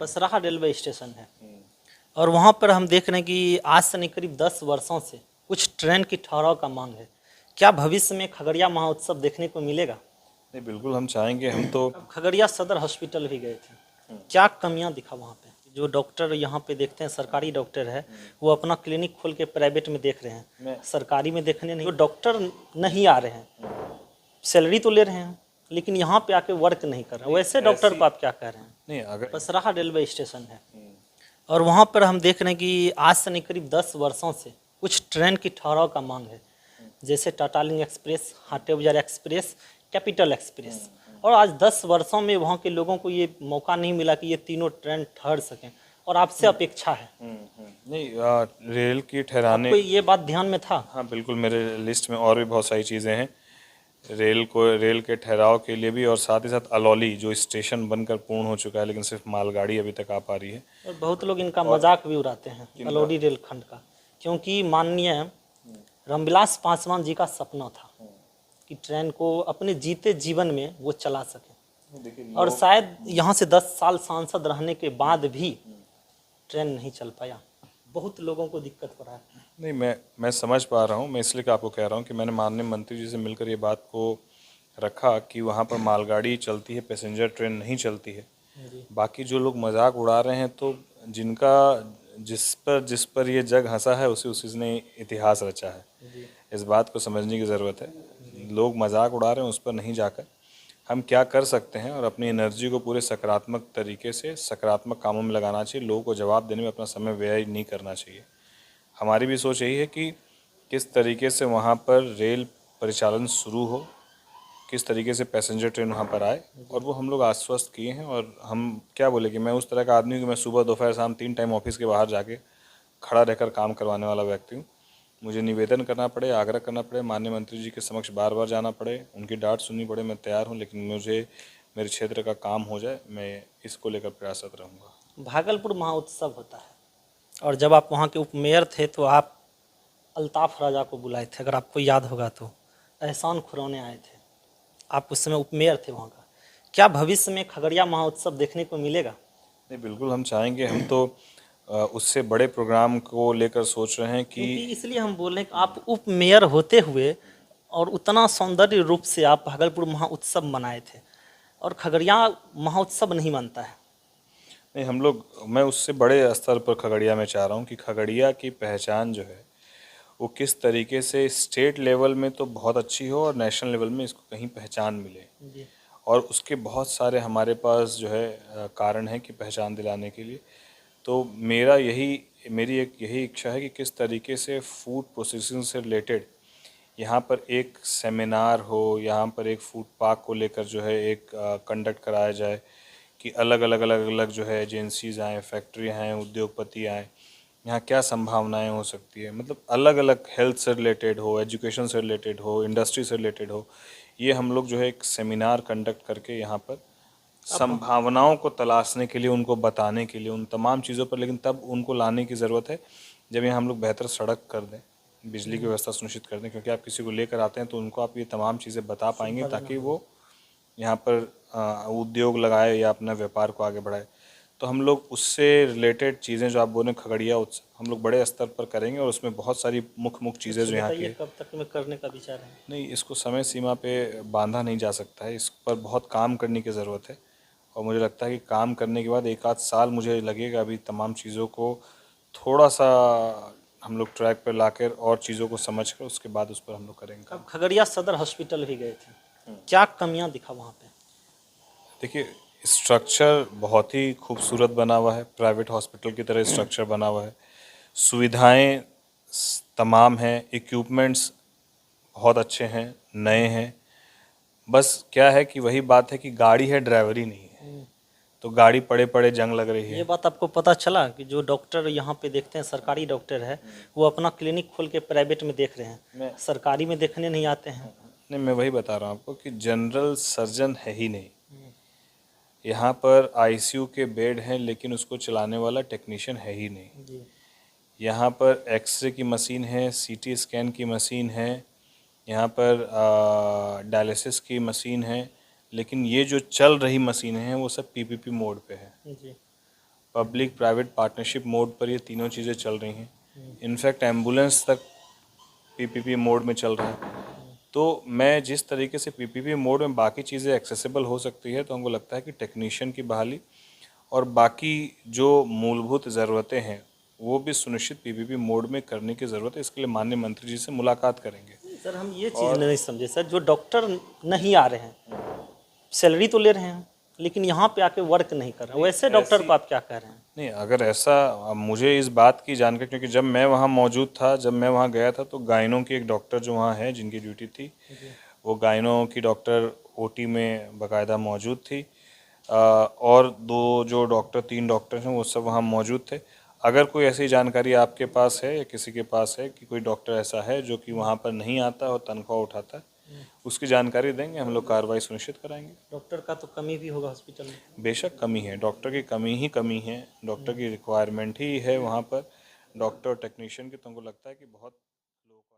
Pasraha railway station है और वहाँ पर हम देख रहे हैं कि आज से नहीं करीब 10 वर्षों से कुछ ट्रेन की ठहराव का मांग है। क्या भविष्य में खगड़िया महोत्सव देखने को मिलेगा? नहीं, बिल्कुल हम चाहेंगे। हम तो अब खगड़िया सदर हॉस्पिटल भी गए थे, क्या कमियां दिखा वहाँ पे? जो डॉक्टर यहाँ पे देखते हैं सरकारी डॉक्टर है, वो अपना क्लिनिक खोल के प्राइवेट में देख रहे हैं, सरकारी में देखने नहीं। जो डॉक्टर नहीं आ रहे हैं, सैलरी तो ले रहे हैं लेकिन यहाँ पे आके वर्क नहीं कर रहे हैं, वैसे डॉक्टर को आप क्या कह रहे हैं? नहीं, अगर पसराहा रेलवे स्टेशन है और वहाँ पर हम देख रहे हैं कि आज से नहीं करीब 10 वर्षों से कुछ ट्रेन की ठहराव का मांग है, जैसे टाटालिंक एक्सप्रेस, हाटे बाजार एक्सप्रेस, कैपिटल एक्सप्रेस। और आज 10 वर्षों में वहाँ के लोगों को ये मौका नहीं मिला कि ये तीनों ट्रेन ठहर सकें और आपसे अपेक्षा है। नहीं, रेल की ठहराने, आपको ये बात ध्यान में था? हाँ बिल्कुल, मेरे लिस्ट में और भी बहुत सारी चीज़ें हैं रेल के ठहराव के लिए भी, और साथ ही साथ अलौली जो स्टेशन बनकर पूर्ण हो चुका है लेकिन सिर्फ मालगाड़ी अभी तक आ पा रही है। और बहुत लोग इनका मजाक भी उड़ाते हैं अलौली रेलखंड का, क्योंकि माननीय रामविलास पासवान जी का सपना था कि ट्रेन को अपने जीते जीवन में वो चला सके, और शायद यहाँ से 10 साल सांसद रहने के बाद भी ट्रेन नहीं चल पाया। बहुत लोगों को दिक्कत हो रहा है। नहीं, मैं समझ पा रहा हूँ। मैं इसलिए आपको कह रहा हूँ कि मैंने माननीय मंत्री जी से मिलकर ये बात को रखा कि वहाँ पर मालगाड़ी चलती है, पैसेंजर ट्रेन नहीं चलती है। बाकी जो लोग मजाक उड़ा रहे हैं, तो जिस पर ये जग हंसा है उसी ने इतिहास रचा है। इस बात को समझने की ज़रूरत है। लोग मजाक उड़ा रहे हैं, उस पर नहीं जाकर हम क्या कर सकते हैं और अपनी एनर्जी को पूरे सकारात्मक तरीके से सकारात्मक कामों में लगाना चाहिए। लोगों को जवाब देने में अपना समय व्यय नहीं करना चाहिए। हमारी भी सोच यही है कि किस तरीके से वहाँ पर रेल परिचालन शुरू हो, किस तरीके से पैसेंजर ट्रेन वहाँ पर आए, और वो हम लोग आश्वस्त किए हैं। और हम क्या बोले कि मैं उस तरह का आदमी हूँ कि मैं सुबह दोपहर शाम 3 टाइम ऑफिस के बाहर जाके खड़ा रहकर काम करवाने वाला व्यक्ति हूँ। मुझे निवेदन करना पड़े, आग्रह करना पड़े, माननीय मंत्री जी के समक्ष बार बार जाना पड़े, उनकी डांट सुननी पड़े, मैं तैयार हूँ। लेकिन मुझे मेरे क्षेत्र का काम हो जाए, मैं इसको लेकर प्रयासरत रहूँगा। भागलपुर महोत्सव होता है और जब आप वहाँ के उपमेयर थे तो आप अल्ताफ़ राजा को बुलाए थे, अगर आपको याद होगा तो एहसान खुराने आए थे, आप उस समय उपमेयर थे वहाँ का। क्या भविष्य में खगड़िया महोत्सव देखने को मिलेगा? नहीं, बिल्कुल हम चाहेंगे। हम तो उससे बड़े प्रोग्राम को लेकर सोच रहे हैं क्योंकि कि इसलिए हम बोल रहे हैं कि आप उपमेयर होते हुए और उतना सौंदर्य रूप से आप भागलपुर महोत्सव मनाए थे और खगड़िया महोत्सव नहीं मनता है। नहीं, मैं उससे बड़े स्तर पर खगड़िया में चाह रहा हूँ कि खगड़िया की पहचान जो है वो किस तरीके से स्टेट लेवल में तो बहुत अच्छी हो और नेशनल लेवल में इसको कहीं पहचान मिले। जी। और उसके बहुत सारे हमारे पास जो है कारण हैं कि पहचान दिलाने के लिए। तो मेरी एक यही इच्छा है कि किस तरीके से फूड प्रोसेसिंग से रिलेटेड यहाँ पर एक सेमिनार हो, यहाँ पर एक फूड पार्क को लेकर जो है एक कंडक्ट कराया जाए कि अलग अलग जो है एजेंसीज आएँ, फैक्ट्रियाँ आएँ, उद्योगपति आएँ, यहाँ क्या संभावनाएं हो सकती है। मतलब अलग अलग हेल्थ से रिलेटेड हो, एजुकेशन से रिलेटेड हो, इंडस्ट्री से रिलेटेड हो, ये हम लोग जो है एक सेमिनार कंडक्ट करके यहाँ पर संभावनाओं को तलाशने के लिए, उनको बताने के लिए, उन तमाम चीज़ों पर। लेकिन तब उनको लाने की ज़रूरत है जब यहाँ हम लोग बेहतर सड़क कर दें, बिजली की व्यवस्था सुनिश्चित कर दें। क्योंकि आप किसी को लेकर आते हैं तो उनको आप ये तमाम चीज़ें बता पाएंगे ताकि वो यहाँ पर उद्योग लगाए या अपना व्यापार को आगे बढ़ाए। तो हम लोग उससे रिलेटेड चीज़ें जो आप बोले खगड़िया उत्सव हम लोग बड़े स्तर पर करेंगे और उसमें बहुत सारी मुख्य चीज़ें जो यहाँ की। कब तक में करने का विचार है? नहीं, इसको समय सीमा पे बांधा नहीं जा सकता है, इस पर बहुत काम करने की ज़रूरत है। और मुझे लगता है कि काम करने के बाद 1 आध साल मुझे लगेगा अभी तमाम चीज़ों को थोड़ा सा हम लोग ट्रैक पर लाकर और चीज़ों को समझ कर उसके बाद उस पर हम लोग करेंगे। अब खगड़िया सदर हॉस्पिटल भी गए थे, क्या कमियां दिखा वहाँ पे? देखिए, स्ट्रक्चर बहुत ही खूबसूरत बना हुआ है, प्राइवेट हॉस्पिटल की तरह स्ट्रक्चर बना हुआ है, सुविधाएं तमाम हैं, इक्विपमेंट्स बहुत अच्छे हैं, नए हैं। बस क्या है कि वही बात है कि गाड़ी है, ड्राइवरी नहीं है, तो गाड़ी पड़े पड़े जंग लग रही ये है। बात आपको पता चला कि जो डॉक्टर यहाँ पे देखते हैं सरकारी डॉक्टर है, वो अपना क्लिनिक खोल के प्राइवेट में देख रहे हैं, सरकारी में देखने नहीं आते हैं। नहीं, मैं वही बता रहा हूँ आपको कि जनरल सर्जन है ही नहीं यहाँ पर। आईसीयू के बेड हैं लेकिन उसको चलाने वाला टेक्नीशियन है ही नहीं। जी। यहाँ पर एक्सरे की मशीन है, सीटी स्कैन की मशीन है, यहाँ पर डायलिसिस की मशीन है, लेकिन ये जो चल रही मशीनें हैं वो सब पीपीपी मोड पे है। जी। पब्लिक प्राइवेट पार्टनरशिप मोड पर ये तीनों चीज़ें चल रही हैं। इनफैक्ट एम्बुलेंस तक पीपीपी मोड में चल रहा है। तो मैं जिस तरीके से पीपीपी मोड में बाकी चीज़ें एक्सेसिबल हो सकती है, तो हमको लगता है कि टेक्नीशियन की बहाली और बाकी जो मूलभूत ज़रूरतें हैं वो भी सुनिश्चित पीपीपी मोड में करने की ज़रूरत है। इसके लिए माननीय मंत्री जी से मुलाकात करेंगे। सर हम ये चीज़ नहीं समझे सर, जो डॉक्टर नहीं आ रहे हैं, सैलरी तो ले रहे हैं लेकिन यहाँ पे आके वर्क नहीं कर रहे हैं, वैसे डॉक्टर को आप क्या कह रहे हैं? नहीं, अगर ऐसा, अब मुझे इस बात की जानकारी, क्योंकि जब मैं वहाँ मौजूद था, जब मैं वहाँ गया था, तो गायनों की एक डॉक्टर जो वहाँ है जिनकी ड्यूटी थी, वो गायनों की डॉक्टर ओटी में बाकायदा मौजूद थी। और दो जो डॉक्टर, 3 डॉक्टर हैं, वो सब वहाँ मौजूद थे। अगर कोई ऐसी जानकारी आपके पास है या किसी के पास है कि कोई डॉक्टर ऐसा है जो कि वहाँ पर नहीं आता और तनख्वाह उठाता है, उसकी जानकारी देंगे, हम लोग कार्रवाई सुनिश्चित कराएंगे। डॉक्टर का तो कमी भी होगा हॉस्पिटल में। बेशक कमी है, डॉक्टर की कमी ही कमी है, डॉक्टर की रिक्वायरमेंट ही है वहाँ पर। डॉक्टर टेक्नीशियन की, तो हमको लगता है कि बहुत लोगों को